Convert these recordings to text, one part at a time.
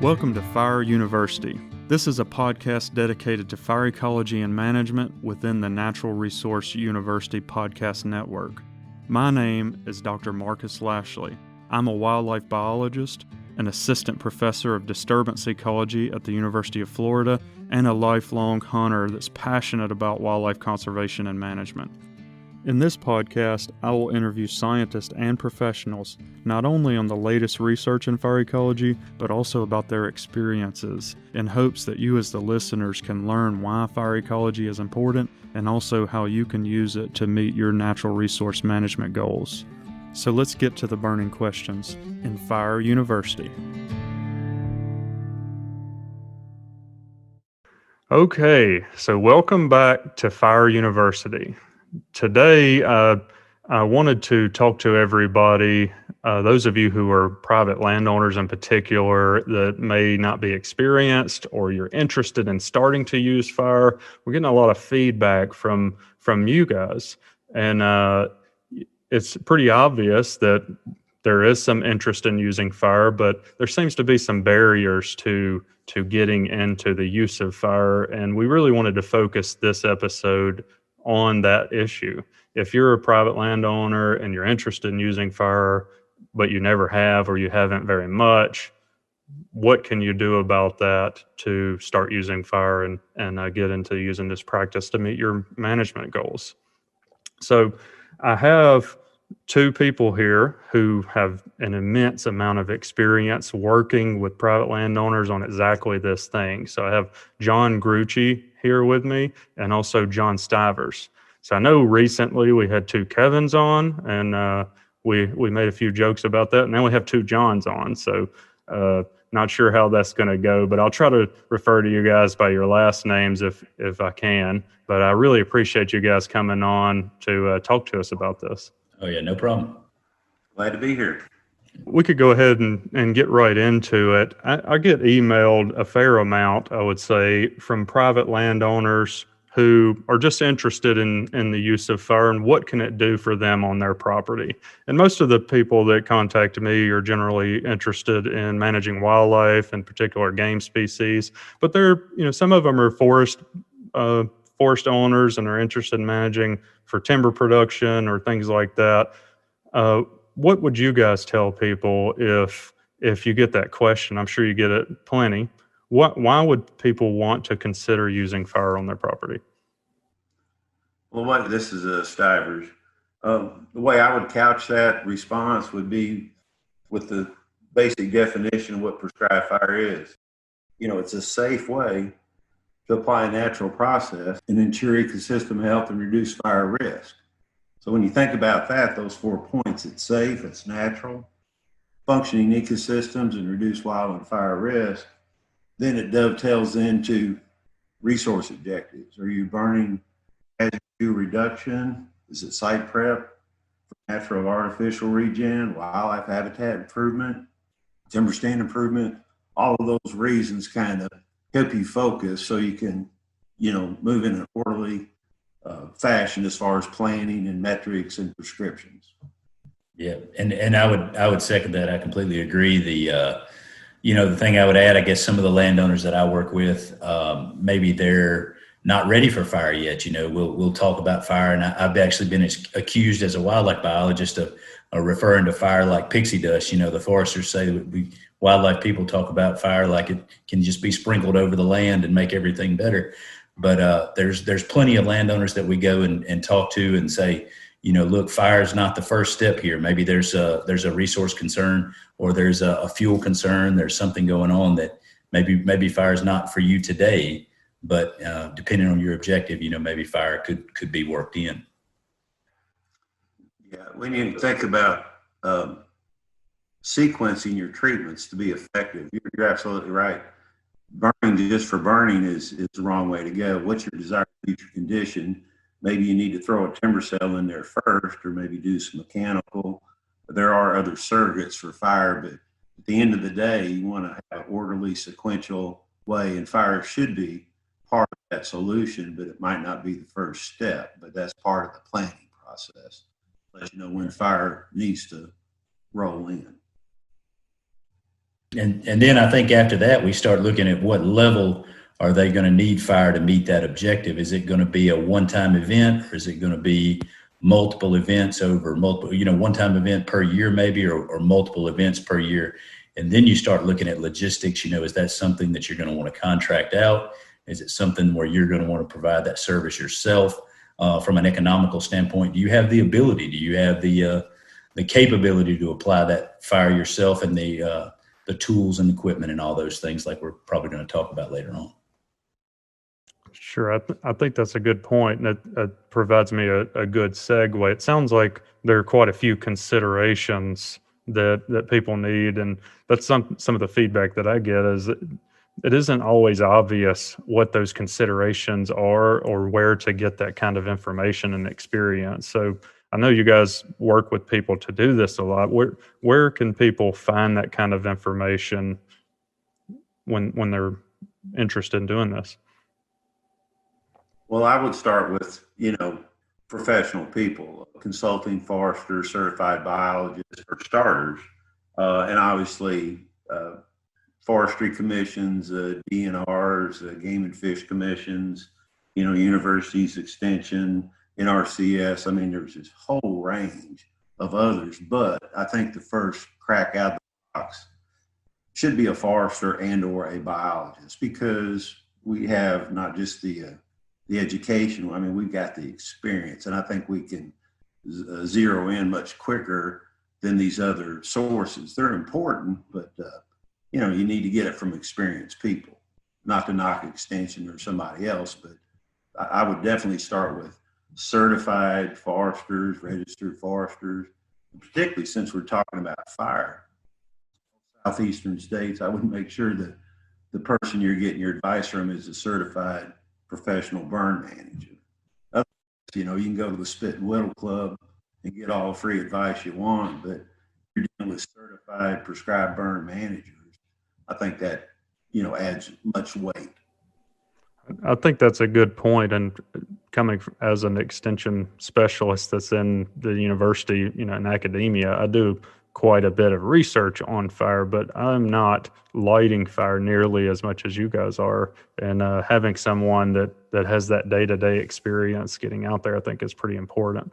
Welcome to Fire University. This is a podcast dedicated to fire ecology and management within the Natural Resource University Podcast Network. My name is Dr. Marcus Lashley. I'm a wildlife biologist, an assistant professor of disturbance ecology at the University of Florida, and a lifelong hunter that's passionate about wildlife conservation and management. In this podcast, I will interview scientists and professionals, not only on the latest research in fire ecology, but also about their experiences, in hopes that you as the listeners can learn why fire ecology is important and also how you can use it to meet your natural resource management goals. So let's get to the burning questions in Fire University. Okay, so welcome back to Fire University. Today, I wanted to talk to everybody, those of you who are private landowners in particular that may not be experienced or you're interested in starting to use fire. We're getting a lot of feedback from you guys, and it's pretty obvious that there is some interest in using fire, but there seems to be some barriers to getting into the use of fire, and we really wanted to focus this episode on that issue. If you're a private landowner and you're interested in using fire, but you never have or you haven't very much, what can you do about that to start using fire and get into using this practice to meet your management goals? So I have two people here who have an immense amount of experience working with private landowners on exactly this thing. So I have John Gruchy here with me and also John Stivers. So I know recently we had two Kevins on and we made a few jokes about that. And now we have two Johns on. So not sure how that's going to go, but I'll try to refer to you guys by your last names if I can. But I really appreciate you guys coming on to talk to us about this. Oh, yeah, no problem. Glad to be here. We could go ahead and get right into it. I get emailed a fair amount, I would say, from private landowners who are just interested in the use of fire and what can it do for them on their property. And most of the people that contact me are generally interested in managing wildlife, in particular game species. But some of them are forest owners and are interested in managing for timber production or things like that. What would you guys tell people if you get that question? I'm sure you get it plenty. Why would people want to consider using fire on their property? Well, this is Stivers. The way I would couch that response would be with the basic definition of what prescribed fire is. It's a safe way to apply a natural process and ensure ecosystem health and reduce fire risk. So when you think about that, those 4 points, it's safe, it's natural, functioning ecosystems and reduce wild and fire risk, then it dovetails into resource objectives. Are you burning residue reduction? Is it site prep for natural artificial regen, wildlife habitat improvement, timber stand improvement? All of those reasons kind of help you focus so you can, move in an orderly fashion as far as planning and metrics and prescriptions. Yeah, and I would second that. I completely agree. The thing I would add, I guess some of the landowners that I work with, maybe they're not ready for fire yet. We'll talk about fire, and I've actually been accused as a wildlife biologist of referring to fire like pixie dust. The foresters say that wildlife people talk about fire like it can just be sprinkled over the land and make everything better. But there's plenty of landowners that we go and talk to and say, look, fire is not the first step here. Maybe there's a resource concern or there's a fuel concern. There's something going on that maybe fire is not for you today, but depending on your objective, maybe fire could be worked in. Yeah, when you think about sequencing your treatments to be effective, you're absolutely right. Burning just for burning is the wrong way to go. What's your desired future condition? Maybe you need to throw a timber cell in there first, or maybe do some mechanical. There are other surrogates for fire, but at the end of the day, you want to have an orderly, sequential way, and fire should be part of that solution, but it might not be the first step, but that's part of the planning process. Let you know when fire needs to roll in. And then I think after that, we start looking at what level are they going to need fire to meet that objective? Is it going to be a one-time event, or is it going to be multiple events over multiple, one-time event per year maybe, or multiple events per year? And then you start looking at logistics. Is that something that you're going to want to contract out? Is it something where you're going to want to provide that service yourself? From an economical standpoint, do you have the ability? Do you have the capability to apply that fire yourself, and the tools and equipment and all those things, like we're probably going to talk about later on? Sure. I think that's a good point, and it provides me a good segue. It sounds like there are quite a few considerations that people need, and that's some of the feedback that I get is that it isn't always obvious what those considerations are or where to get that kind of information and experience. So I know you guys work with people to do this a lot. Where can people find that kind of information when they're interested in doing this? Well, I would start with, professional people, consulting foresters, certified biologists for starters, and obviously forestry commissions, DNRs, game and fish commissions, universities, extension, NRCS. I mean, there's this whole range of others, but I think the first crack out of the box should be a forester and or a biologist, because we have not just the education. I mean, we've got the experience, and I think we can zero in much quicker than these other sources. They're important, but you need to get it from experienced people. Not to knock extension or somebody else, but I would definitely start with certified foresters, registered foresters, particularly since we're talking about fire. Southeastern states, I would make sure that the person you're getting your advice from is a certified professional burn manager. Otherwise, you can go to the Spit and Whittle Club and get all the free advice you want, but you're dealing with certified prescribed burn managers. I think that, adds much weight. I think that's a good point. And coming as an extension specialist that's in the university, in academia, I do quite a bit of research on fire, but I'm not lighting fire nearly as much as you guys are. And having someone that has that day-to-day experience getting out there, I think is pretty important.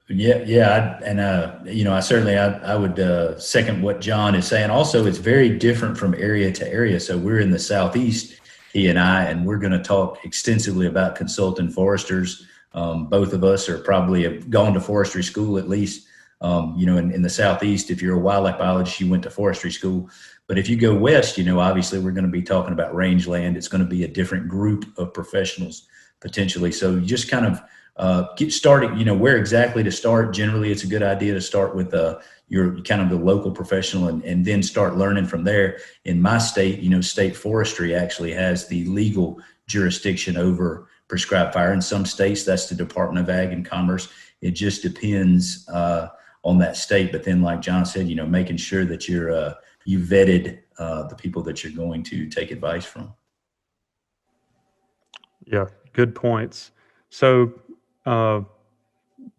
Yeah, I certainly I would second what John is saying. Also, it's very different from area to area. So we're in the Southeast, he and I, and we're going to talk extensively about consultant foresters. Both of us are probably have gone to forestry school at least. In the Southeast, if you're a wildlife biologist, you went to forestry school. But if you go west, obviously we're going to be talking about rangeland. It's going to be a different group of professionals potentially. So you just kind of get started, where exactly to start. Generally, it's a good idea to start with your kind of the local professional and then start learning from there. In my state, state forestry actually has the legal jurisdiction over prescribed fire. In some states, that's the Department of Ag and Commerce. It just depends on that state. But then, like John said, making sure that you vetted the people that you're going to take advice from. Yeah, good points. So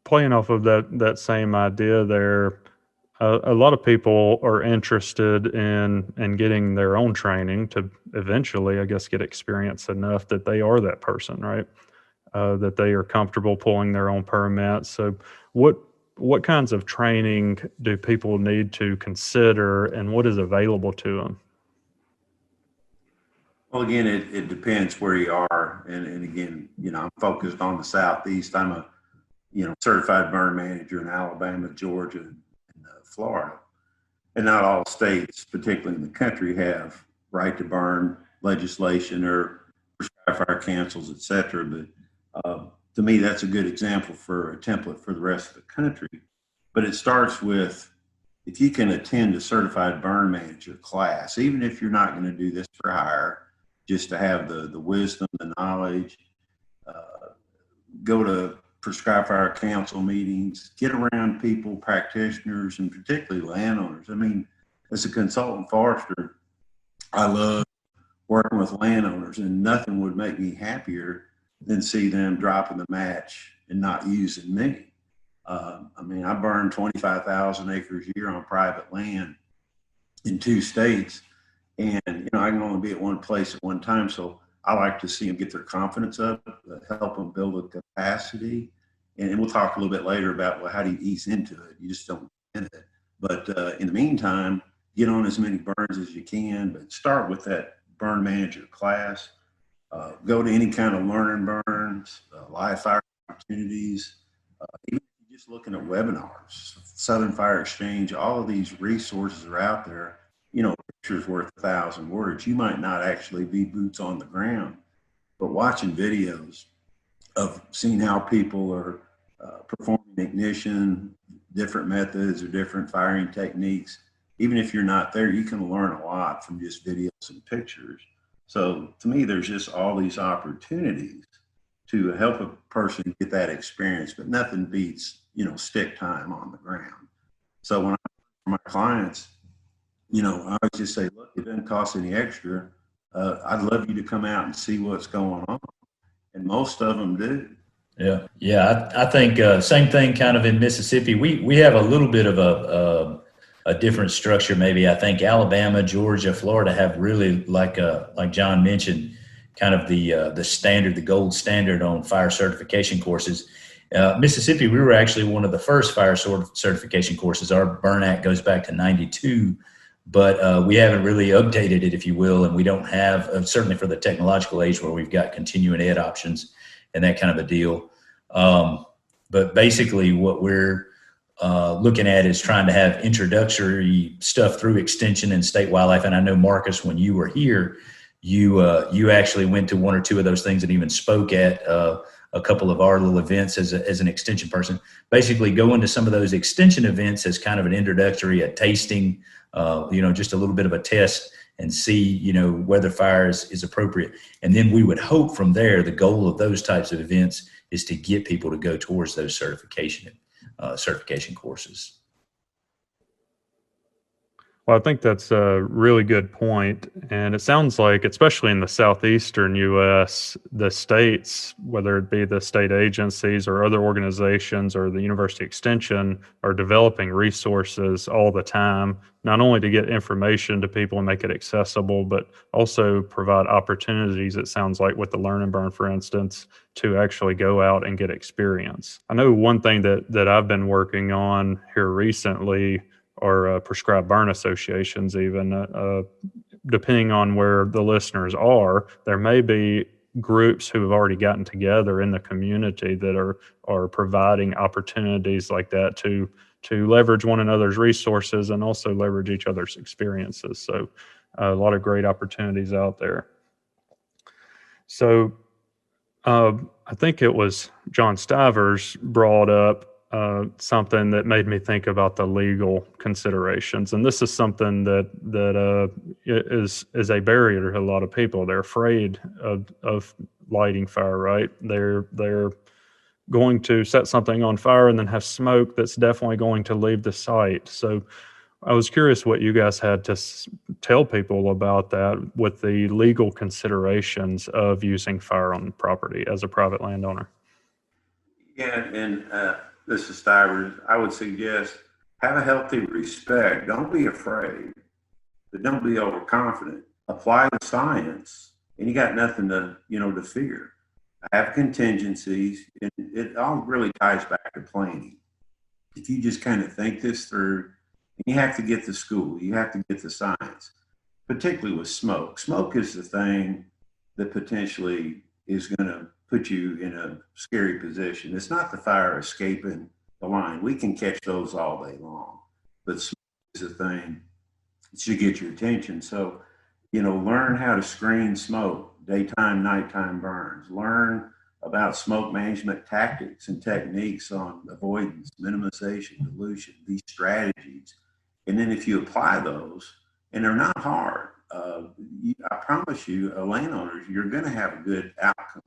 playing off of that same idea there, a lot of people are interested in getting their own training to eventually, I guess, get experience enough that they are that person, right? That they are comfortable pulling their own permits. So what kinds of training do people need to consider, and what is available to them? Well, again, it depends where you are. And again, I'm focused on the Southeast. I'm a, certified burn manager in Alabama, Georgia, and Florida. And not all states, particularly in the country, have right to burn legislation or prescribed fire councils, et cetera. But to me, that's a good example for a template for the rest of the country. But it starts with, if you can attend a certified burn manager class, even if you're not going to do this for hire, just to have the wisdom, the knowledge, go to prescribed fire council meetings, get around people, practitioners, and particularly landowners. I mean, as a consultant forester, I love working with landowners, and nothing would make me happier than see them dropping the match and not using me. I burn 25,000 acres a year on private land. in 2 states. And, I can only be at one place at one time. So I like to see them get their confidence up, help them build a capacity. And we'll talk a little bit later about, well, how do you ease into it? You just don't get in it. But in the meantime, get on as many burns as you can, but start with that burn manager class. Go to any kind of learning burns, live fire opportunities, even just looking at webinars, Southern Fire Exchange, all of these resources are out there. Pictures worth 1,000 words. You might not actually be boots on the ground, but watching videos of seeing how people are performing ignition, different methods or different firing techniques. Even if you're not there, you can learn a lot from just videos and pictures. So to me, there's just all these opportunities to help a person get that experience, but nothing beats, stick time on the ground. So when I for my clients, I always just say, look, it doesn't cost any extra. I'd love you to come out and see what's going on. And most of them do. Yeah. I think same thing kind of in Mississippi. We have a little bit of a different structure. Maybe I think Alabama, Georgia, Florida have really like John mentioned, kind of the standard, the gold standard on fire certification courses. Mississippi, we were actually one of the first fire certification courses. Our Burn Act goes back to 92. But we haven't really updated it, if you will, and we don't have, certainly for the technological age where we've got continuing ed options and that kind of a deal. But basically what we're looking at is trying to have introductory stuff through extension and state wildlife. And I know, Marcus, when you were here, you actually went to one or two of those things and even spoke at a couple of our little events as an extension person. Basically go into some of those extension events as kind of an introductory, a tasting, just a little bit of a test and see, whether fire is appropriate. And then we would hope from there, the goal of those types of events is to get people to go towards those certification courses. Well, I think that's a really good point. And it sounds like, especially in the southeastern U.S., the states, whether it be the state agencies or other organizations or the university extension, are developing resources all the time, not only to get information to people and make it accessible, but also provide opportunities, it sounds like with the Learn and Burn, for instance, to actually go out and get experience. I know one thing that I've been working on here recently or prescribed burn associations, even depending on where the listeners are, there may be groups who have already gotten together in the community that are providing opportunities like that to leverage one another's resources and also leverage each other's experiences. So a lot of great opportunities out there. So I think it was John Stivers brought up something that made me think about the legal considerations, and this is something that is a barrier to a lot of people. They're afraid of lighting fire. Right? They're going to set something on fire and then have smoke that's definitely going to leave the site. So I was curious what you guys had to tell people about that with the legal considerations of using fire on property as a private landowner. Yeah, and this is Stivers. I would suggest have a healthy respect. Don't be afraid, but don't be overconfident. Apply the science, and you got nothing to fear. Have contingencies, and it all really ties back to planning. If you just kind of think this through, and you have to get the school, you have to get the science, particularly with smoke. Smoke is the thing that potentially is going to put you in a scary position. It's not the fire escaping the line. We can catch those all day long, but smoke is the thing that should get your attention. So, learn how to screen smoke, daytime, nighttime burns. Learn about smoke management tactics and techniques on avoidance, minimization, dilution, these strategies. And then if you apply those, and they're not hard, I promise you, landowners, you're going to have a good outcome.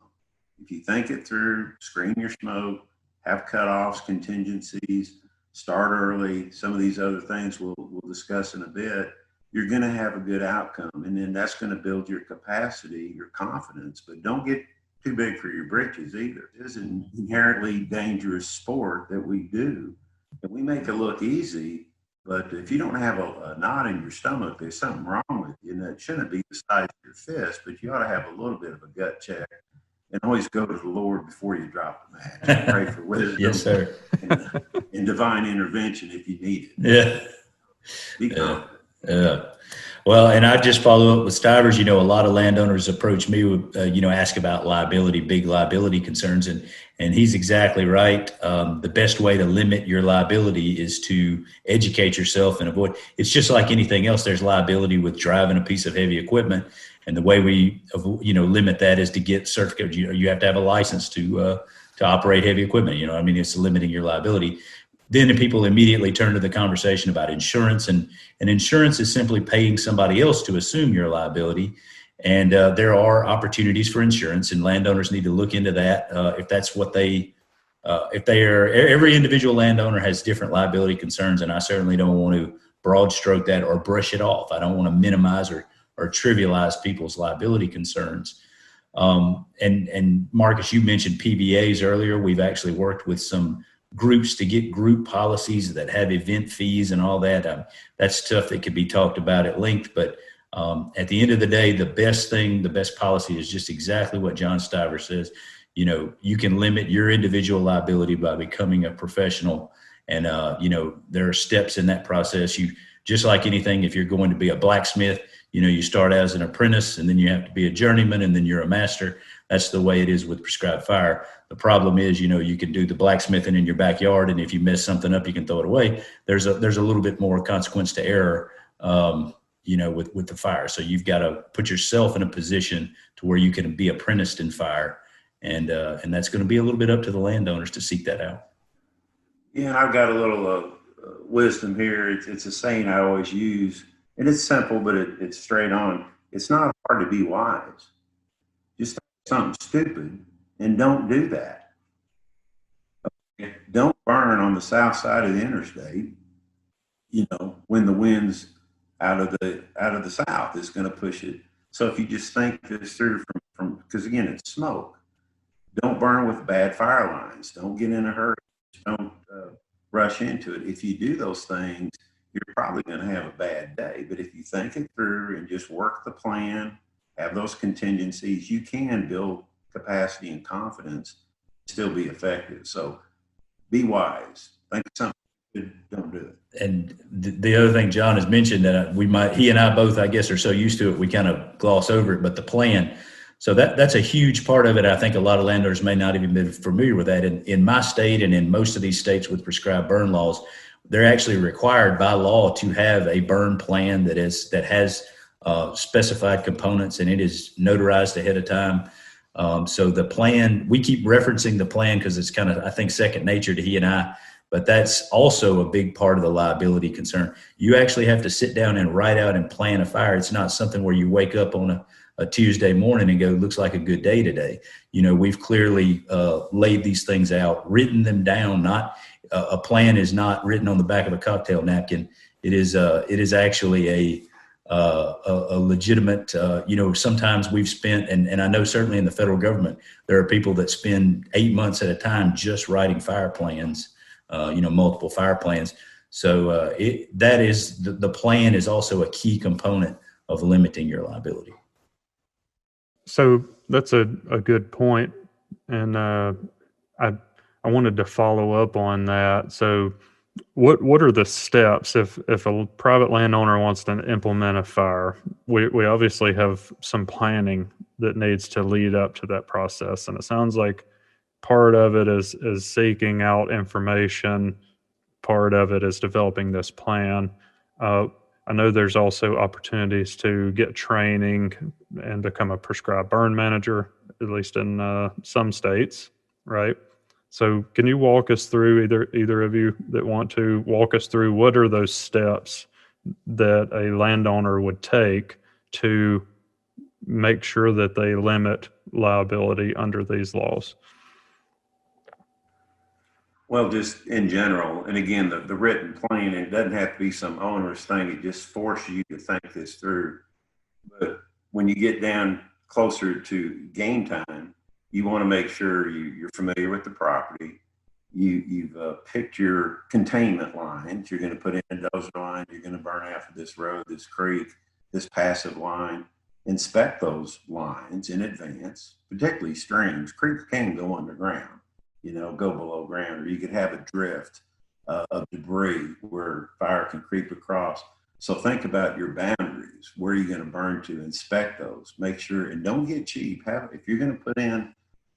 If you think it through, screen your smoke, have cutoffs, contingencies, start early, some of these other things we'll discuss in a bit, you're going to have a good outcome. And then that's going to build your capacity, your confidence, but don't get too big for your britches either. It is an inherently dangerous sport that we do, and we make it look easy, But if you don't have a knot in your stomach, there's something wrong with you. And it shouldn't be the size of your fist, but you ought to have a little bit of a gut check. And always go to the Lord before you drop the match. And pray for wisdom. Yes, sir. And divine intervention if you need it. Yeah. Be confident. Yeah. Well, and I just follow up with Stivers. A lot of landowners approach me with, ask about liability, big liability concerns, and he's exactly right. The best way to limit your liability is to educate yourself and avoid. It's just like anything else. There's liability with driving a piece of heavy equipment, and the way we, limit that is to get certificate. You have to have a license to operate heavy equipment. It's limiting your liability. Then people immediately turn to the conversation about insurance, and insurance is simply paying somebody else to assume your liability. And there are opportunities for insurance, and landowners need to look into that. If that's what if they are, every individual landowner has different liability concerns, and I certainly don't want to broad stroke that or brush it off. I don't want to minimize or trivialize people's liability concerns. And Marcus, you mentioned PBAs earlier. We've actually worked with some groups to get group policies that have event fees and all that. That's stuff that could be talked about at length, but at the end of the day, the best policy is just exactly what John Stivers says. You can limit your individual liability by becoming a professional, and there are steps in that process. You, just like anything, if you're going to be a blacksmith, you start as an apprentice, and then you have to be a journeyman, and then you're a master. That's the way it is with prescribed fire. The problem is, you can do the blacksmithing in your backyard, and if you mess something up, you can throw it away. There's a little bit more consequence to error, with the fire. So you've got to put yourself in a position to where you can be apprenticed in fire, and that's going to be a little bit up to the landowners to seek that out. Yeah, and I've got a little wisdom here. It's a saying I always use, and it's simple, but it's straight on. It's not hard to be wise. Just do something stupid and don't do that. Okay? Don't burn on the south side of the interstate. When the wind's out of the south, it's going to push it. So if you just think this through from because again, it's smoke. Don't burn with bad fire lines. Don't get in a hurry. Don't rush into it. If you do those things, you're probably going to have a bad day. But if you think it through and just work the plan, have those contingencies, you can build capacity and confidence, still be effective. So be wise. Think of something good, don't do it. And the other thing John has mentioned that he and I both, I guess, are so used to it, we kind of gloss over it, but the plan. So that's a huge part of it. I think a lot of landowners may not even be familiar with that. In my state and in most of these states with prescribed burn laws, they're actually required by law to have a burn plan that has specified components, and it is notarized ahead of time. So the plan, we keep referencing the plan because it's kind of, I think, second nature to he and I, but that's also a big part of the liability concern. You actually have to sit down and write out and plan a fire. It's not something where you wake up on a Tuesday morning and go, looks like a good day today. We've clearly laid these things out, written them down. Not a plan is not written on the back of a cocktail napkin. It is actually a legitimate, sometimes we've spent, and I know certainly in the federal government, there are people that spend 8 months at a time just writing fire plans, multiple fire plans. So that is, the plan is also a key component of limiting your liability. So that's a good point. And I wanted to follow up on that. So what are the steps if a private landowner wants to implement a fire? We obviously have some planning that needs to lead up to that process. And it sounds like part of it is seeking out information. Part of it is developing this plan. I know there's also opportunities to get training and become a prescribed burn manager, at least in some states, right? So can you walk us through, either of you that want to walk us through, what are those steps that a landowner would take to make sure that they limit liability under these laws? Well, just in general, and again, the written plan, it doesn't have to be some onerous thing. It just forces you to think this through. But when you get down closer to game time, you want to make sure you're familiar with the property. you've picked your containment lines. You're going to put in a dozer line. You're going to burn after this road, this creek, this passive line. Inspect those lines in advance, particularly streams. Creeks can go underground, go below ground, or you could have a drift of debris where fire can creep across. So think about your boundaries. Where are you going to burn to? Inspect those. Make sure, and don't get cheap. If you're going to put in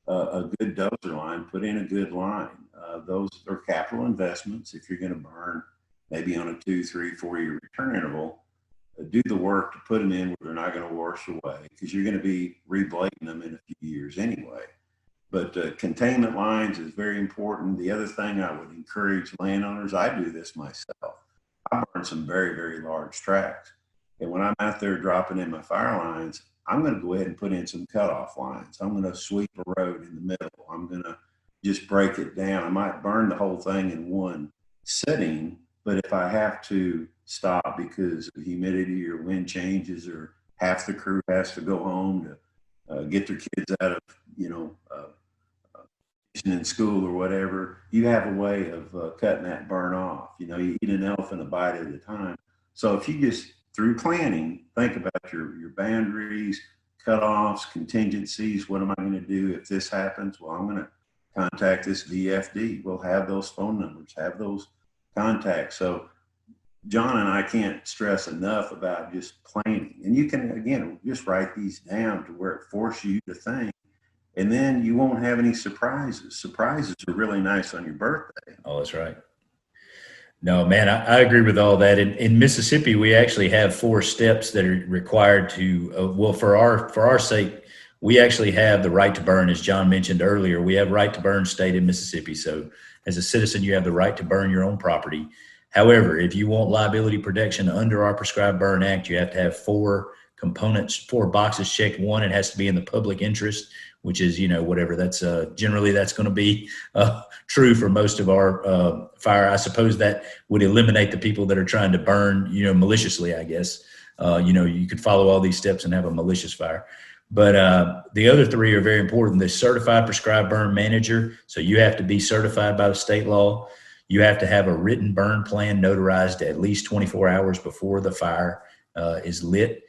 a good dozer line, put in a good line. Those are capital investments. If you're going to burn maybe on a 2, 3, 4-year return interval, do the work to put them in where they're not going to wash away, because you're going to be reblading them in a few years anyway. But containment lines is very important. The other thing I would encourage landowners, I do this myself. I burn some very, very large tracts. And when I'm out there dropping in my fire lines, I'm going to go ahead and put in some cutoff lines. I'm going to sweep a road in the middle. I'm going to just break it down. I might burn the whole thing in one sitting, but if I have to stop because of humidity or wind changes, or half the crew has to go home to get their kids out of, in school or whatever, you have a way of cutting that burn off. You eat an elephant a bite at a time. So if you just, through planning, think about your boundaries, cutoffs, contingencies. What am I going to do if this happens? Well, I'm going to contact this VFD. We'll have those phone numbers, have those contacts. So John and I can't stress enough about just planning. And you can, again, just write these down to where it forces you to think. And then you won't have any surprises. Surprises are really nice on your birthday. Oh, that's right. No, man, I agree with all that. In Mississippi, we actually have 4 steps that are required to, for our sake, we actually have the right to burn, as John mentioned earlier. We have right to burn state in Mississippi. So as a citizen, you have the right to burn your own property. However, if you want liability protection under our Prescribed Burn Act, you have to have 4 components, 4 boxes checked. One, it has to be in the public interest, which is, whatever that's, generally that's going to be true for most of our fire. I suppose that would eliminate the people that are trying to burn, maliciously, I guess. You could follow all these steps and have a malicious fire. But the other 3 are very important. The certified prescribed burn manager. So you have to be certified by the state law. You have to have a written burn plan notarized at least 24 hours before the fire is lit.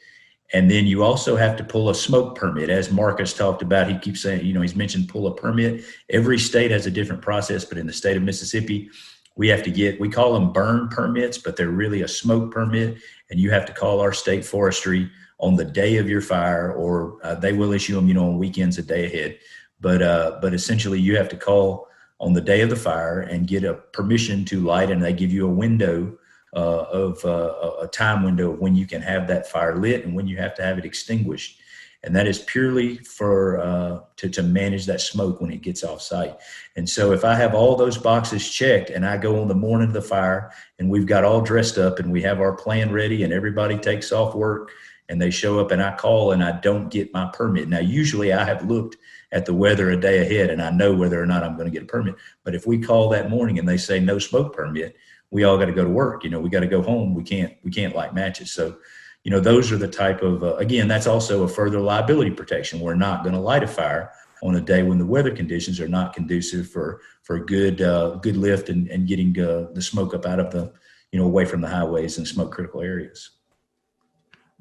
And then you also have to pull a smoke permit. As Marcus talked about, he keeps saying, he's mentioned pull a permit. Every state has a different process, but in the state of Mississippi, we call them burn permits, but they're really a smoke permit. And you have to call our state forestry on the day of your fire, or they will issue them, on weekends a day ahead. But essentially you have to call on the day of the fire and get a permission to light, and they give you a window a time window of when you can have that fire lit and when you have to have it extinguished. And that is purely for to manage that smoke when it gets off site. And so if I have all those boxes checked and I go on the morning of the fire and we've got all dressed up and we have our plan ready and everybody takes off work and they show up and I call and I don't get my permit. Now, usually I have looked at the weather a day ahead and I know whether or not I'm going to get a permit. But if we call that morning and they say no smoke permit, we all got to go to work. We got to go home. We can't light matches. So, those are the type of, again, that's also a further liability protection. We're not going to light a fire on a day when the weather conditions are not conducive for good lift and getting the smoke up out of the, away from the highways and smoke critical areas.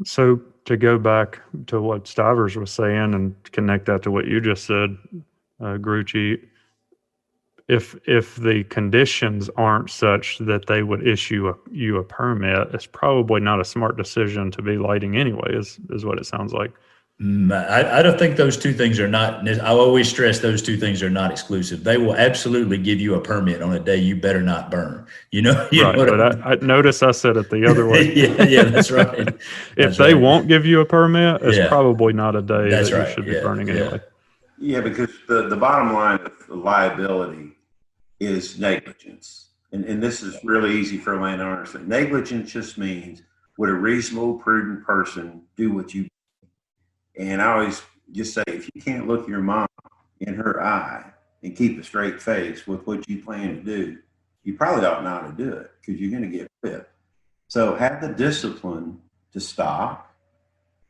So to go back to what Stivers was saying and connect that to what you just said, Gruchy, if the conditions aren't such that they would issue you a permit, it's probably not a smart decision to be lighting anyway, is what it sounds like. I don't think those two things are not, I always stress those two things are not exclusive. They will absolutely give you a permit on a day you better not burn. Right, but I notice I said it the other way. yeah, that's right. If they won't give you a permit, it's probably not a day that you should be burning anyway. Yeah, because the bottom line of liability is negligence. And this is really easy for landowners. Negligence just means, would a reasonable, prudent person do what you do? And I always just say, if you can't look your mom in her eye and keep a straight face with what you plan to do, you probably ought not to do it, because you're going to get whipped. So have the discipline to stop,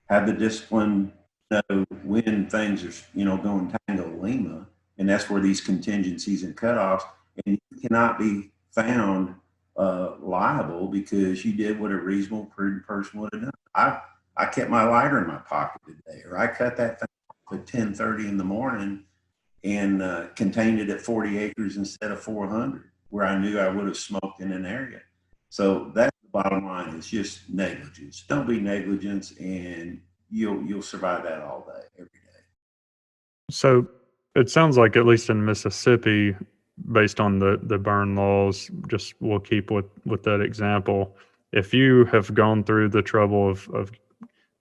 have the discipline to know when things are, going tango lima, and that's where these contingencies and cutoffs. and you cannot be found liable because you did what a reasonable, prudent person would have done. I kept my lighter in my pocket today, or I cut that thing off at 10:30 in the morning and contained it at 40 acres instead of 400, where I knew I would have smoked in an area. So that's the bottom line. It's just negligence. Don't be negligent, and you'll survive that all day, every day. So it sounds like, at least in Mississippi, based on the burn laws, just we'll keep with that example. If you have gone through the trouble of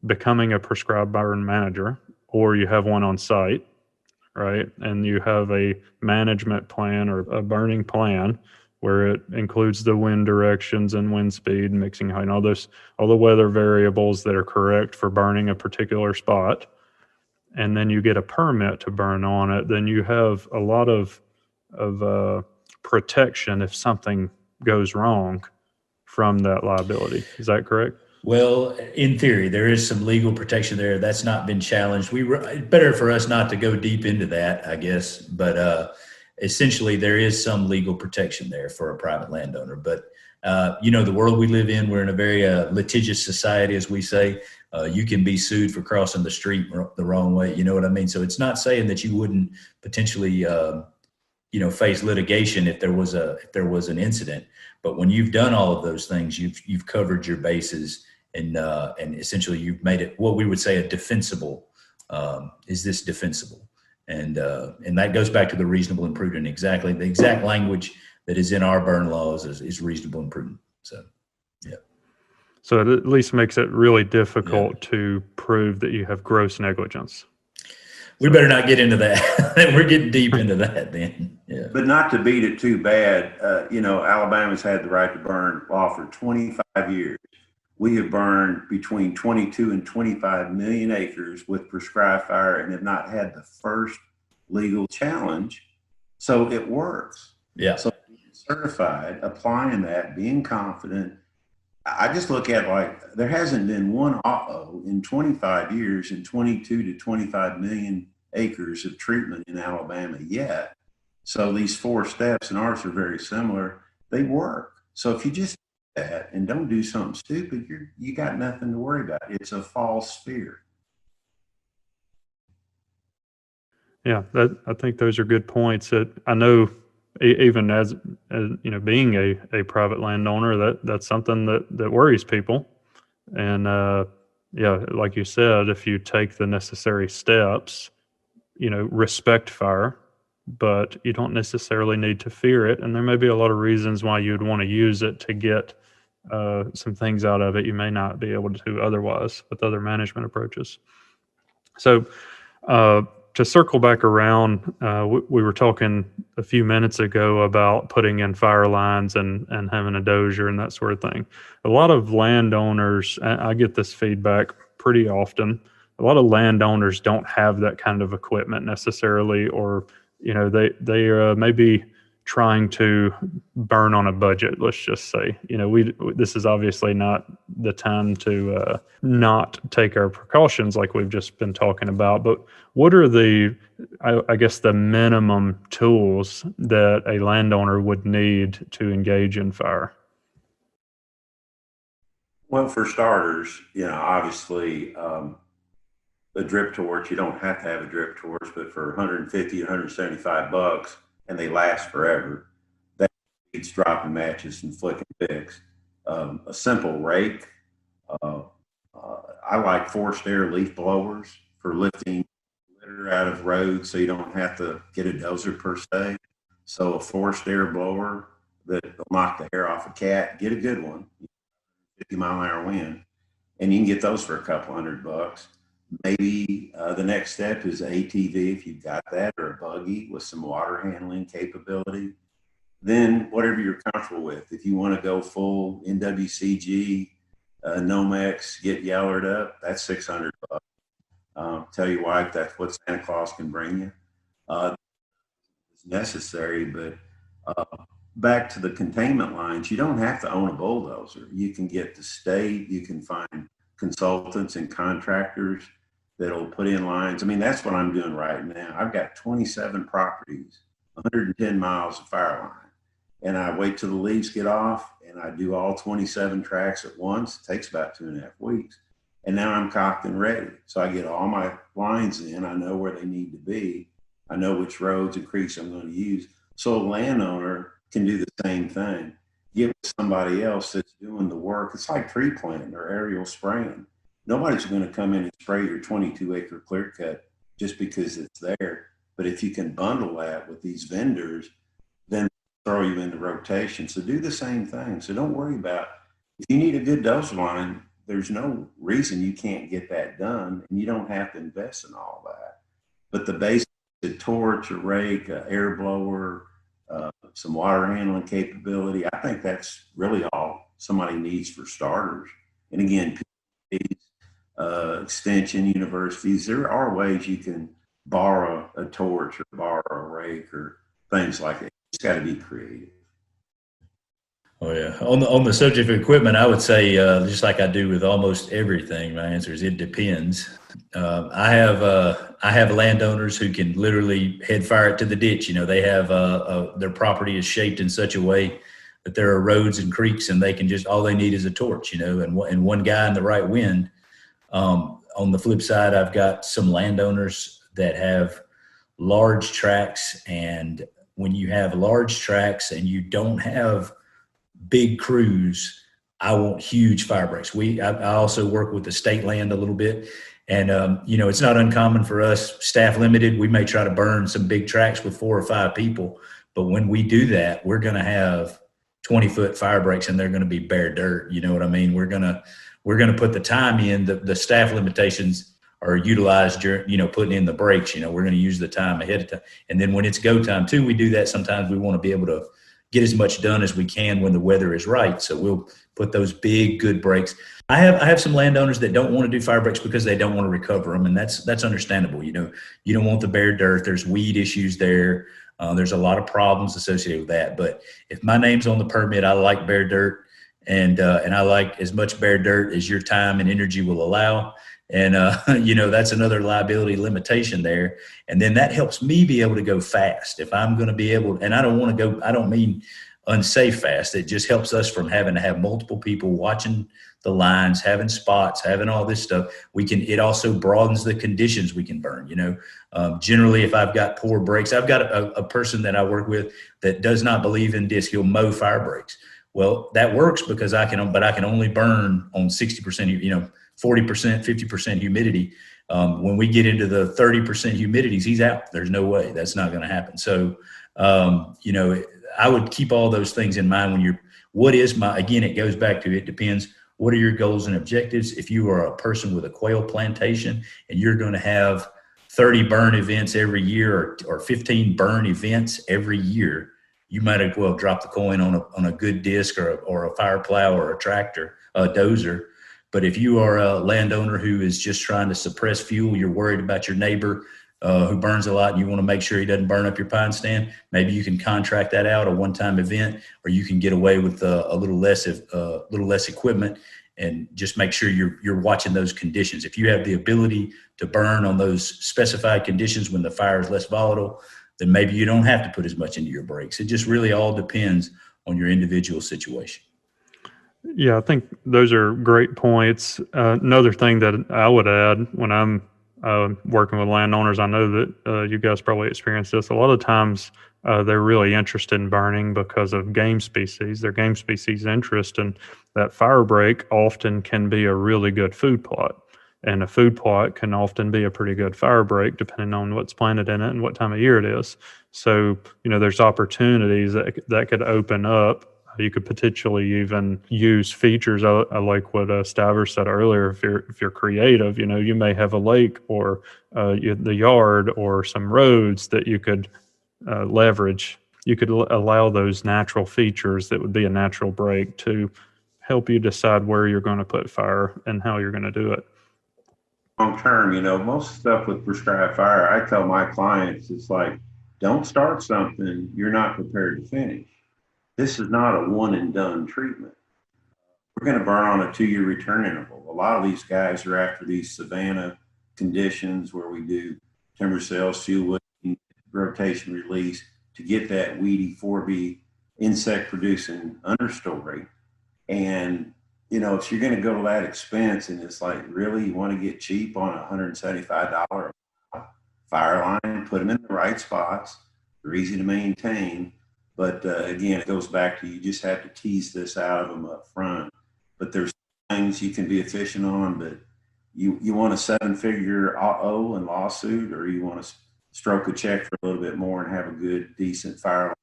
becoming a prescribed burn manager, or you have one on site, right, and you have a management plan or a burning plan where it includes the wind directions and wind speed, mixing height, and all the weather variables that are correct for burning a particular spot, and then you get a permit to burn on it, then you have a lot of protection if something goes wrong from that liability. Is that correct? Well, in theory, there is some legal protection there. That's not been challenged. Better for us not to go deep into that, I guess. But essentially, there is some legal protection there for a private landowner. But the world we live in, we're in a very litigious society, as we say. You can be sued for crossing the street the wrong way. You know what I mean? So it's not saying that you wouldn't potentially, face litigation if there was an incident. But when you've done all of those things, you've covered your bases, and essentially you've made it what we would say a defensible. Is this defensible? And that goes back to the reasonable and prudent. Exactly, the exact language that is in our burn laws is reasonable and prudent. So, yeah. So it at least makes it really difficult to prove that you have gross negligence. We better not get into that. We're getting deep into that then. Yeah. But not to beat it too bad, Alabama's had the right to burn law for 25 years. We have burned between 22 and 25 million acres with prescribed fire and have not had the first legal challenge. So it works. Yeah. So being certified, applying that, being confident. I just look at like there hasn't been one auto in 25 years and 22 to 25 million acres of treatment in Alabama yet. So these 4 steps, and ours are very similar, they work. So if you just do that and don't do something stupid, you got nothing to worry about. It's a false fear. Yeah, I think those are good points. That I know, even as being a private landowner, that's something that worries people. And like you said, if you take the necessary steps, respect fire, but you don't necessarily need to fear it. And there may be a lot of reasons why you'd want to use it to get some things out of it you may not be able to otherwise with other management approaches. So to circle back around, we were talking a few minutes ago about putting in fire lines and having a dozier and that sort of thing. A lot of landowners, I get this feedback pretty often, a lot of landowners don't have that kind of equipment necessarily, or they may be trying to burn on a budget, let's just say. This is obviously not the time to not take our precautions like we've just been talking about, but what are the minimum tools that a landowner would need to engage in fire? Well, for starters, obviously, a drip torch, you don't have to have a drip torch, but for 150, 175 bucks, and they last forever, that beats dropping matches and flicking picks. A simple rake. I like forced air leaf blowers for lifting litter out of roads so you don't have to get a dozer per se. So a forced air blower that will knock the hair off a cat, get a good one, 50-mile-an-hour wind, and you can get those for a couple $100. Maybe the next step is ATV if you've got that, or a buggy with some water handling capability. Then whatever you're comfortable with. If you want to go full NWCG, Nomex, get yellered up, that's $600. Tell your wife that's what Santa Claus can bring you. It's necessary, but back to the containment lines, you don't have to own a bulldozer. You can get the state, you can find consultants and contractors that'll put in lines. I mean, that's what I'm doing right now. I've got 27 properties, 110 miles of fire line. and I wait till the leaves get off, and I do all 27 tracks at once. It takes about 2.5 weeks. And now I'm cocked and ready. So I get all my lines in. I know where they need to be. I know which roads and creeks I'm going to use. So a landowner can do the same thing. Give it to somebody else that's doing the work. It's like tree planting or aerial spraying. Nobody's going to come in and spray your 22-acre clear cut just because it's there. But if you can bundle that with these vendors, then throw you into rotation. So do the same thing. So don't worry about, if you need a good dozer line, there's no reason you can't get that done, and you don't have to invest in all that. But the basic, a torch, a rake, an air blower, some water handling capability, I think that's really all somebody needs for starters. And again, extension, universities, there are ways you can borrow a torch or borrow a rake or things like that. It's got to be creative. Oh yeah. On the subject of equipment, I would say just like I do with almost everything, my answer is it depends. I have landowners who can literally head fire it to the ditch. You know, they have their property is shaped in such a way that there are roads and creeks, and they can just, all they need is a torch. You know, and one guy in the right wind. On the flip side, I've got some landowners that have large tracts, and when you have large tracts and you don't have big crews, I want huge fire breaks. I also work with the state land a little bit, and you know, it's not uncommon for us, staff limited. We may try to burn some big tracks with 4 or 5 people, but when we do that, we're going to have 20-foot fire breaks, and they're going to be bare dirt. You know what I mean? We're going to put the time in. The staff limitations are utilized during, you know, putting in the breaks. You know, we're going to use the time ahead of time, and then when it's go time too, we do that. Sometimes we want to be able to get as much done as we can when the weather is right. So we'll put those big, good breaks. I have some landowners that don't want to do fire breaks because they don't want to recover them. And that's understandable. You know, you don't want the bare dirt. There's weed issues there. There's a lot of problems associated with that. But if my name's on the permit, I like bare dirt, and I like as much bare dirt as your time and energy will allow. And, you know, that's another liability limitation there. And then that helps me be able to go fast. If I'm going to be able, and I don't mean unsafe fast. It just helps us from having to have multiple people watching the lines, having spots, having all this stuff. It also broadens the conditions we can burn. You know, generally, if I've got poor breaks, I've got a person that I work with that does not believe in disc. He'll mow fire breaks. Well, that works because I can only burn on 60%, you know, 40%, 50% humidity. When we get into the 30% humidities, he's out. There's no way that's not going to happen. So, you know, I would keep all those things in mind again, it goes back to, it depends. What are your goals and objectives? If you are a person with a quail plantation and you're going to have 30 burn events every year or 15 burn events every year, you might as well drop the coin on a good disc or a fire plow or a tractor, a dozer. But if you are a landowner who is just trying to suppress fuel, you're worried about your neighbor who burns a lot and you want to make sure he doesn't burn up your pine stand, maybe you can contract that out, a one-time event, or you can get away with a little less equipment and just make sure you're watching those conditions. If you have the ability to burn on those specified conditions when the fire is less volatile, then maybe you don't have to put as much into your brakes. It just really all depends on your individual situation. Yeah, I think those are great points. Another thing that I would add when I'm working with landowners, I know that you guys probably experience this. A lot of times they're really interested in burning because of game species, their game species interest, and that fire break often can be a really good food plot. And a food plot can often be a pretty good fire break depending on what's planted in it and what time of year it is. So, you know, there's opportunities that could open up. You could potentially even use features. I like what Stivers said earlier. If you're creative, you know, you may have a lake or the yard or some roads that you could leverage. You could allow those natural features that would be a natural break to help you decide where you're going to put fire and how you're going to do it. Long term, you know, most stuff with prescribed fire, I tell my clients, it's like, don't start something you're not prepared to finish. This is not a one and done treatment. We're going to burn on a 2-year return interval. A lot of these guys are after these savanna conditions where we do timber sales, fuel wood, rotation release to get that weedy 4B insect producing understory. And, if you're going to go to that expense and it's like, really, you want to get cheap on a $175 fire line, put them in the right spots. They're easy to maintain. But again, it goes back to, you just have to tease this out of them up front. But there's things you can be efficient on, but you want a 7-figure uh-oh and lawsuit, or you want to stroke a check for a little bit more and have a good, decent fire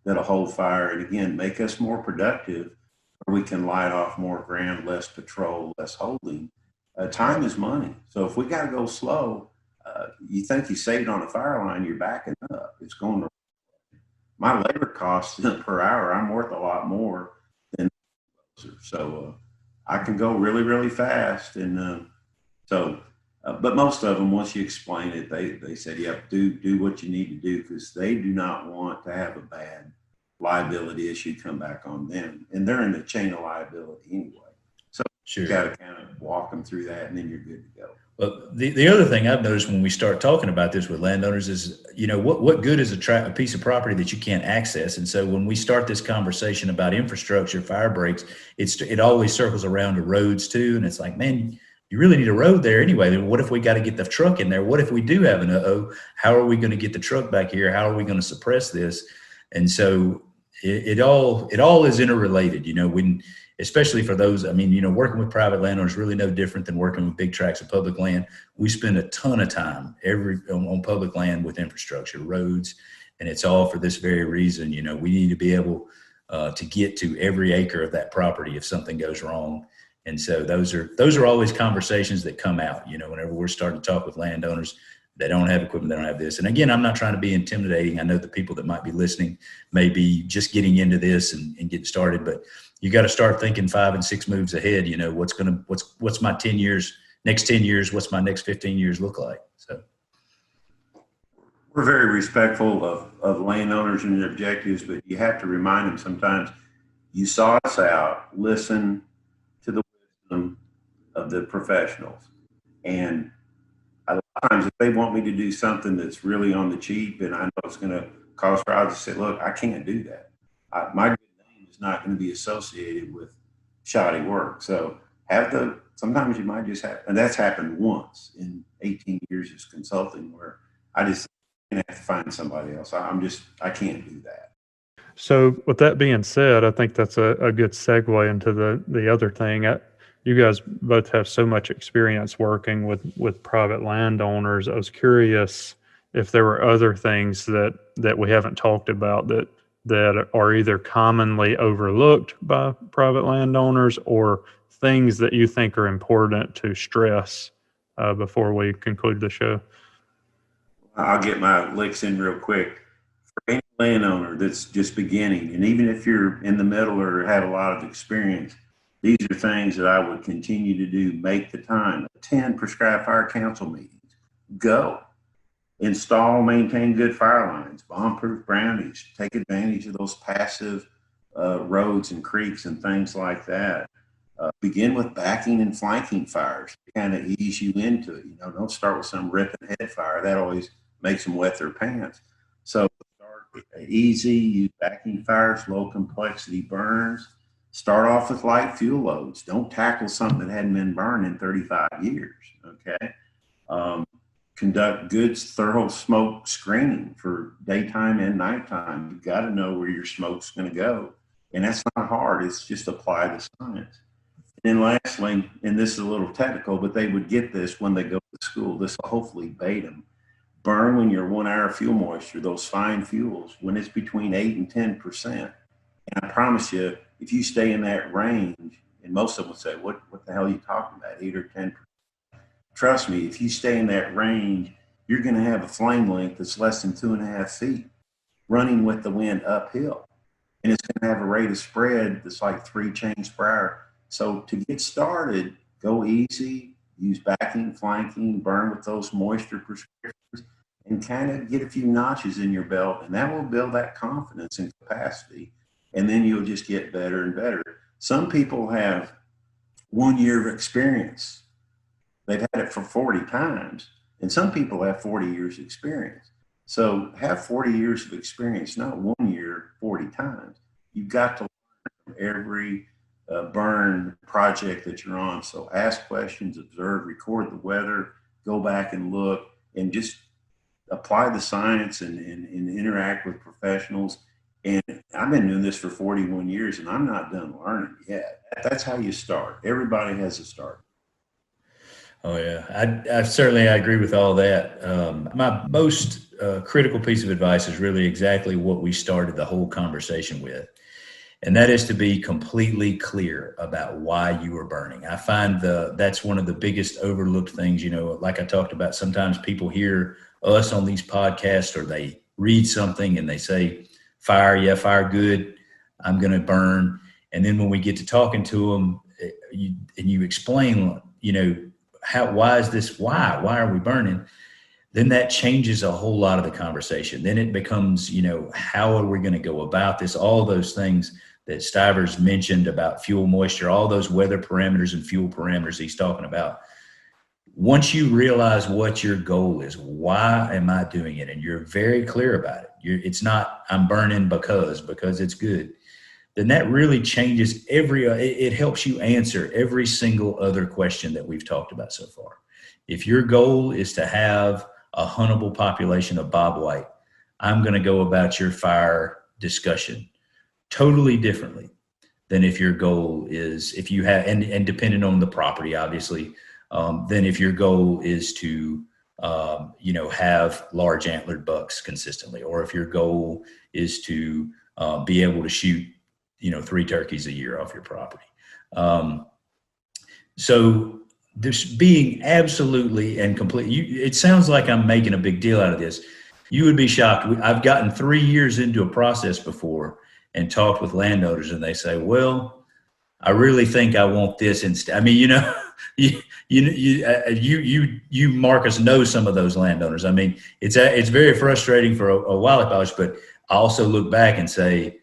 that'll hold fire. And again, make us more productive, where we can light off more ground, less patrol, less holding. Time is money. So if we got to go slow, you think you saved on a fire line, you're backing up. It's going to, my labor costs per hour, I'm worth a lot more than, so I can go really, really fast. And but most of them, once you explain it, they said, yep, do what you need to do, because they do not want to have a bad liability issue come back on them. And they're in the chain of liability anyway. So Sure. you got to kind of walk them through that, and then you're good to go. Well, the other thing I've noticed when we start talking about this with landowners is, what good is a piece of property that you can't access? And so when we start this conversation about infrastructure, fire breaks, it always circles around to roads too. And it's like, man, you really need a road there anyway. What if we got to get the truck in there? What if we do have an uh-oh? How are we going to get the truck back here? How are we going to suppress this? And so it all is interrelated, especially for those, working with private landowners is really no different than working with big tracts of public land. We spend a ton of time on public land with infrastructure, roads, and it's all for this very reason. We need to be able to get to every acre of that property if something goes wrong. And so those are always conversations that come out, whenever we're starting to talk with landowners. They don't have equipment, they don't have this. And again, I'm not trying to be intimidating. I know the people that might be listening may be just getting into this and getting started, but you got to start thinking 5 and 6 moves ahead. What's my 10 years, next 10 years, what's my next 15 years look like? So we're very respectful of landowners and their objectives, but you have to remind them sometimes, you saw us out, listen to the wisdom of the professionals. And a lot of times, if they want me to do something that's really on the cheap and I know it's going to cost, I'll just say, look, I can't do that. My good name is not going to be associated with shoddy work. So sometimes you might just have, and that's happened once in 18 years as consulting, where I just have to find somebody else. I can't do that. So with that being said, I think that's a good segue into the other thing. You guys both have so much experience working with private landowners. I was curious if there were other things that we haven't talked about that are either commonly overlooked by private landowners, or things that you think are important to stress before we conclude the show. I'll get my licks in real quick. For any landowner that's just beginning, and even if you're in the middle or have a lot of experience, these are things that I would continue to do. Make the time. Attend prescribed fire council meetings. Go. Install, maintain good fire lines. Bomb-proof brownies. Take advantage of those passive roads and creeks and things like that. Begin with backing and flanking fires to kind of ease you into it. Don't start with some ripping head fire. That always makes them wet their pants. So start easy. Use backing fires, low complexity burns. Start off with light fuel loads. Don't tackle something that hadn't been burned in 35 years, okay? Conduct good, thorough smoke screening for daytime and nighttime. You've got to know where your smoke's going to go. And that's not hard. It's just apply the science. And then lastly, and this is a little technical, but they would get this when they go to school. This will hopefully bait them. Burn when you're 1 hour fuel moisture, those fine fuels, when it's between 8 and 10%. And I promise you, if you stay in that range, and most of them would say, what the hell are you talking about, 8 or 10%? Trust me, if you stay in that range, you're going to have a flame length that's less than 2.5 feet running with the wind uphill. And it's going to have a rate of spread that's like 3 chains per hour. So to get started, go easy, use backing, flanking, burn with those moisture prescriptions, and kind of get a few notches in your belt. And that will build that confidence and capacity. And then you'll just get better and better. Some people have 1 year of experience. They've had it for 40 times. And some people have 40 years experience. So have 40 years of experience, not 1 year, 40 times. You've got to learn from every burn project that you're on. So ask questions, observe, record the weather, go back and look, and just apply the science and interact with professionals. And I've been doing this for 41 years and I'm not done learning yet. That's how you start. Everybody has a start. Oh yeah, I agree with all that. My most critical piece of advice is really exactly what we started the whole conversation with, and that is to be completely clear about why you are burning. I find that's one of the biggest overlooked things. Like I talked about, sometimes people hear us on these podcasts or they read something and they say, "Fire, yeah, fire, good. I'm going to burn." And then when we get to talking to them, you explain, why is this? Why are we burning? Then that changes a whole lot of the conversation. Then it becomes, how are we going to go about this? All those things that Stivers mentioned about fuel moisture, all those weather parameters and fuel parameters he's talking about. Once you realize what your goal is, why am I doing it? And you're very clear about it. It's not, I'm burning because it's good. Then that really changes it helps you answer every single other question that we've talked about so far. If your goal is to have a huntable population of bobwhite, I'm going to go about your fire discussion totally differently than if your goal is, if you have, and depending on the property, obviously, then if your goal is to, have large antlered bucks consistently, or if your goal is to be able to shoot 3 turkeys a year off your property. So this being absolutely and completely, it sounds like I'm making a big deal out of this. You would be shocked. I've gotten 3 years into a process before and talked with landowners and they say, well, I really think I want this instead. I mean, you Marcus know some of those landowners. I mean, it's very frustrating for a wildlife biologist, but I also look back and say,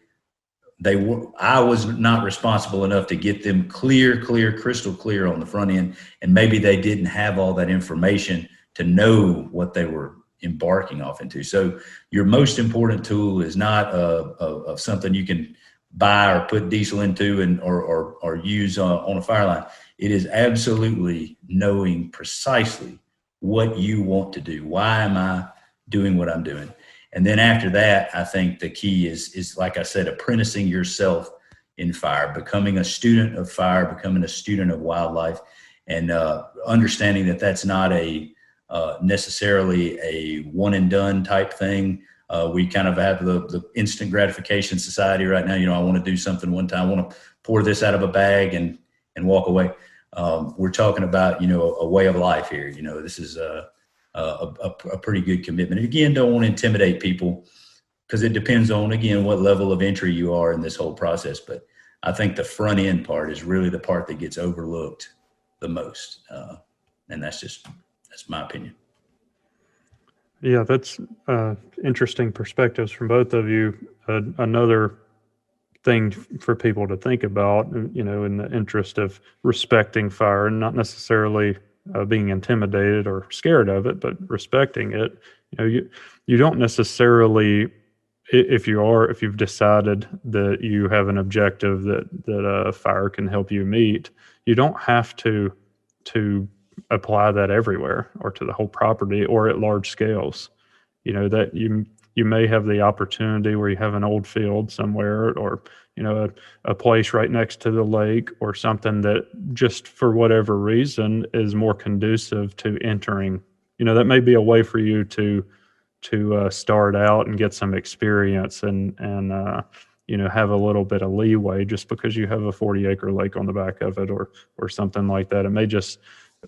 I was not responsible enough to get them crystal clear on the front end. And maybe they didn't have all that information to know what they were embarking off into. So your most important tool is not of something you can buy or put diesel into or use on a fire line. It is absolutely knowing precisely what you want to do. Why am I doing what I'm doing? And then after that, I think the key is like I said, apprenticing yourself in fire, becoming a student of fire, becoming a student of wildlife, and understanding that that's not necessarily a one and done type thing. We kind of have the instant gratification society right now. I want to do something one time. I want to pour this out of a bag and walk away. We're talking about, a way of life here. This is a pretty good commitment. And again, don't want to intimidate people because it depends on, again, what level of entry you are in this whole process. But I think the front end part is really the part that gets overlooked the most. And that's my opinion. Yeah, that's interesting perspectives from both of you. Another thing for people to think about, in the interest of respecting fire and not necessarily being intimidated or scared of it, but respecting it. You don't necessarily, if you've decided that you have an objective that fire can help you meet, you don't have to apply that everywhere or to the whole property or at large scales. That you may have the opportunity where you have an old field somewhere or a place right next to the lake or something that just for whatever reason is more conducive to entering. That may be a way for you to start out and get some experience and have a little bit of leeway just because you have a 40-acre lake on the back of it or something like that. It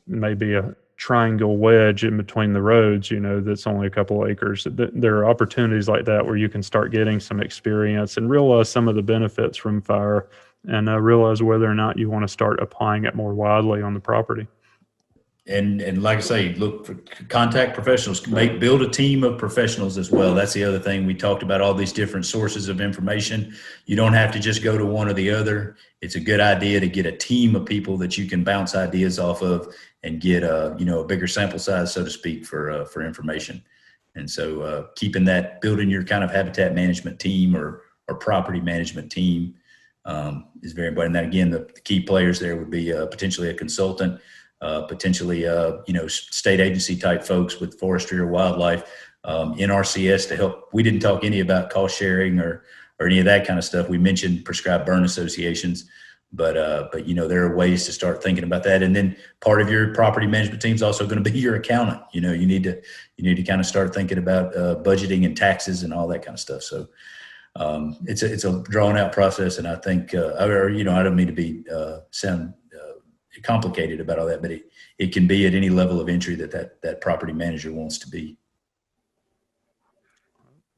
may be a triangle wedge in between the roads, that's only a couple of acres. There are opportunities like that where you can start getting some experience and realize some of the benefits from fire and realize whether or not you want to start applying it more widely on the property. And like I say, look for contact professionals, build a team of professionals as well. That's the other thing. We talked about all these different sources of information. You don't have to just go to one or the other. It's a good idea to get a team of people that you can bounce ideas off of and get a bigger sample size, so to speak, for information. And so building your kind of habitat management team or property management team is very important. And then again, the key players there would be potentially a consultant, potentially state agency type folks with forestry or wildlife, NRCS to help. We didn't talk any about cost sharing or any of that kind of stuff. We mentioned prescribed burn associations, but there are ways to start thinking about that. And then part of your property management team is also going to be your accountant. You need to kind of start thinking about budgeting and taxes and all that kind of stuff. So it's a drawn out process, and I think I don't mean to be sound complicated about all that, but it can be at any level of entry that property manager wants to be.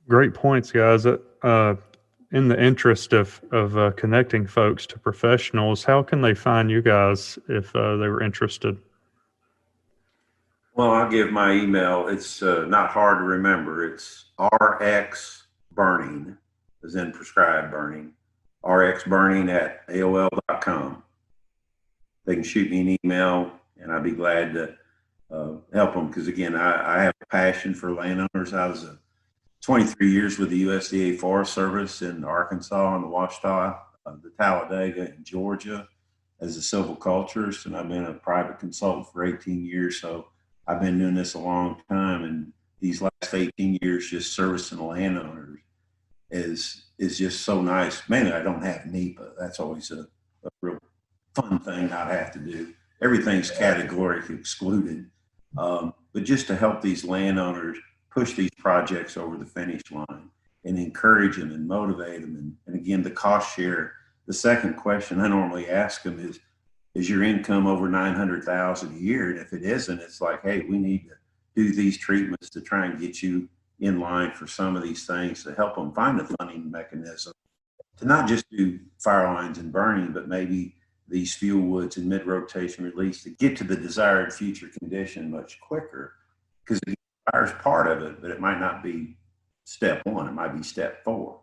Great points, guys. In the interest of connecting folks to professionals, how can they find you guys if they were interested? Well, I'll give my email. It's not hard to remember. It's RX Burning, as in prescribed burning, rxburning@aol.com. They can shoot me an email, and I'd be glad to help them, because, again, I have a passion for landowners. I was 23 years with the USDA Forest Service in Arkansas and the Ouachita, the Talladega in Georgia as a silviculturist, and I've been a private consultant for 18 years. So I've been doing this a long time, and these last 18 years just servicing the landowners is just so nice. Mainly I don't have NEPA. That's always a real fun thing not have to do. Everything's categorically excluded. But just to help these landowners push these projects over the finish line and encourage them and motivate them. And again, the cost share. The second question I normally ask them is your income over $900,000 a year? And if it isn't, it's like, hey, we need to do these treatments to try and get you in line for some of these things, to help them find a funding mechanism to not just do fire lines and burning, but maybe these fuel woods and mid-rotation release to get to the desired future condition much quicker. Because fire is part of it, but it might not be step one. It might be step 4.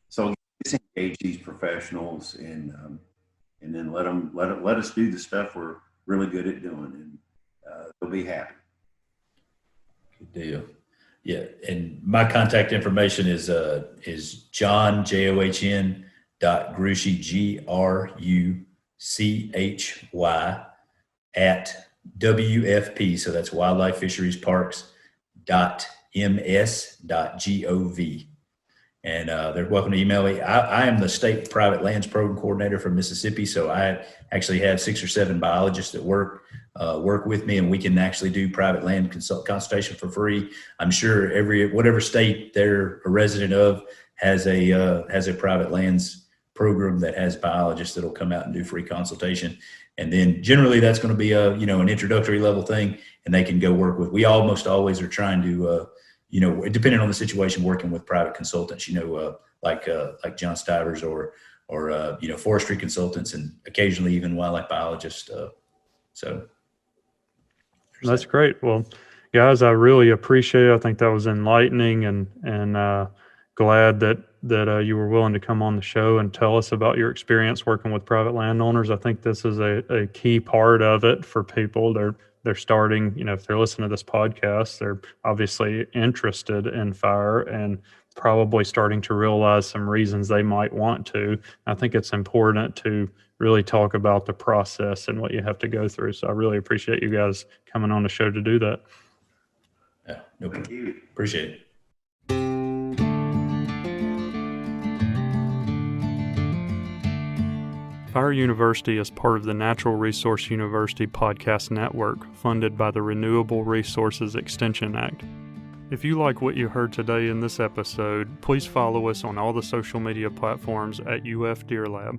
So just engage these professionals and then let us do the stuff we're really good at doing, and they'll be happy. Good deal. Yeah, and my contact information is John JOHN .Gruchy GRUCHY at WFP. So that's Wildlife Fisheries Parks .ms.gov. And they're welcome to email me. I am the state private lands program coordinator for Mississippi, so I actually have 6 or 7 biologists that work with me, and we can actually do private land consultation for free. I'm sure whatever state they're a resident of has a private lands program that has biologists that'll come out and do free consultation. And then generally that's going to be an introductory level thing, and they can go work with. We almost always are trying to depending on the situation, working with private consultants, like John Stivers or forestry consultants, and occasionally even wildlife biologists. So that's great. Well, guys, I really appreciate it. I think that was enlightening, and glad that you were willing to come on the show and tell us about your experience working with private landowners. I think this is a key part of it for people. They're starting, if they're listening to this podcast, they're obviously interested in fire and probably starting to realize some reasons they might want to. I think it's important to really talk about the process and what you have to go through. So I really appreciate you guys coming on the show to do that. Yeah, no problem. Thank you. Appreciate it. Fire University is part of the Natural Resource University podcast network, funded by the Renewable Resources Extension Act. If you like what you heard today in this episode, please follow us on all the social media platforms at UF Deer Lab.